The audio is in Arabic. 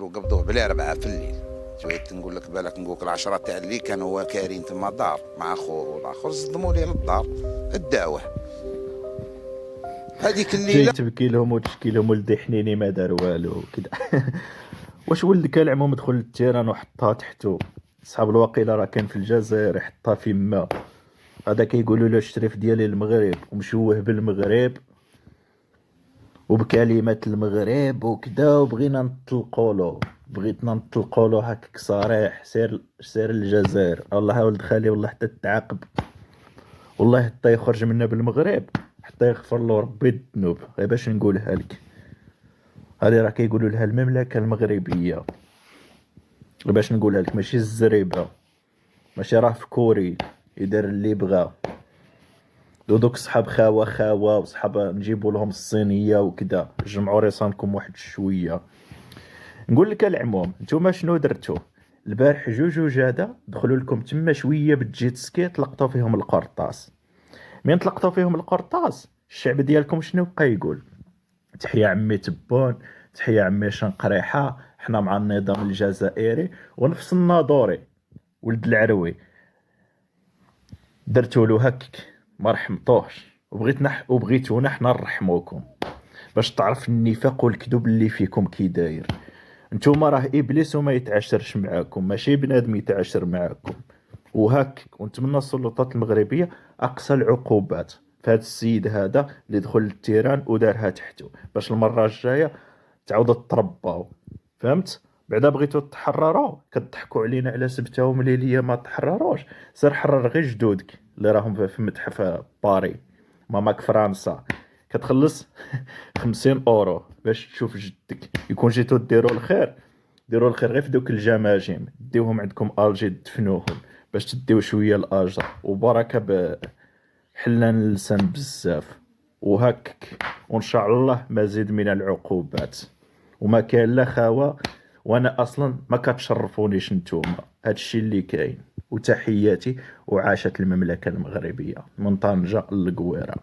وقبضوه بلا 4 في الليل. جيت نقول لك بالك نقول لك العشرة تاع اللي كانوا واكارين تما دار مع خوه والاخر صدموا لي للدار الدعوه هذيك جاي الليله. تبكي لهم وتشكي لهم ولدي حنيني ما دار والو كدا. واش ولدك العموم دخل للتيران وحطها تحتو؟ صحاب الوقيله راه كان في الجزائر يحطها في ما هذا كيقولوا له الشريف ديالي المغرب ومشوه بالمغرب وبكلمات المغرب وكدا وبغينا نطلقوا له. بغيتنا نطلقوا له هكاك صريح، سير الجزائر. الله ولد خالي والله حتى تعاقب، والله حتى يخرج منا بالمغرب، حتى يغفر له ربي الذنوب. غير باش نقولها لك، هذه راه كيقولوا لها المملكه المغربيه. غير باش نقولها لك ماشي الزريبه، ماشي راه في كوري يدير اللي بغا. دوك صحاب خاوه وصحاب نجيبوا لهم الصينيه وكذا. جمعوا ريصانكم واحد شويه. نقول لك العموم، نتوما شنو درتو البارح؟ جوج وجاده دخلوا لكم تما شويه بالجيت سكي، طلقتوا فيهم القرطاس. من طلقتوا فيهم القرطاس الشعب ديالكم شنو بقى يقول؟ تحيا عمي تبون، تحيا عمي شنقريحه، حنا مع النظام الجزائري ونفس الناظوري ولد العروي. درتو له هكك ما رحمطوش، وبغيتونا حنا نرحموكم باش تعرف النفاق والكذب اللي فيكم كي داير. نتوما راه ابليس وما يتعاشرش معاكم، ماشي بنادم يتعاشر معاكم. وهكك ونتمنى السلطات المغربيه اقصى العقوبات فهاد السيد هذا اللي دخل للتيران ودارها تحته، باش المره الجايه تعاودوا ترباو. فهمت؟ بعدا بغيتو تحرروا كتضحكوا علينا على سبته ومليليه ما تحرروش. سير حرر غير جدودك اللي راهم في متحف باري، ماماك فرنسا. كتخلص 50 اورو باش تشوف جدك. يكون جيتو ديروا الخير، ديروا الخير غير في دوك الجماجم، ديوهم عندكم الجي دفنوهم باش تديو شويه الاجر وبركه. حلان اللسان بزاف وهكك، وان شاء الله مزيد من العقوبات. وما كاين لا خاوه، وانا اصلا ما كتشرفونيش نتوما. هادشي اللي كاين. وتحياتي وعاشت المملكه المغربيه من طنجه للقويره.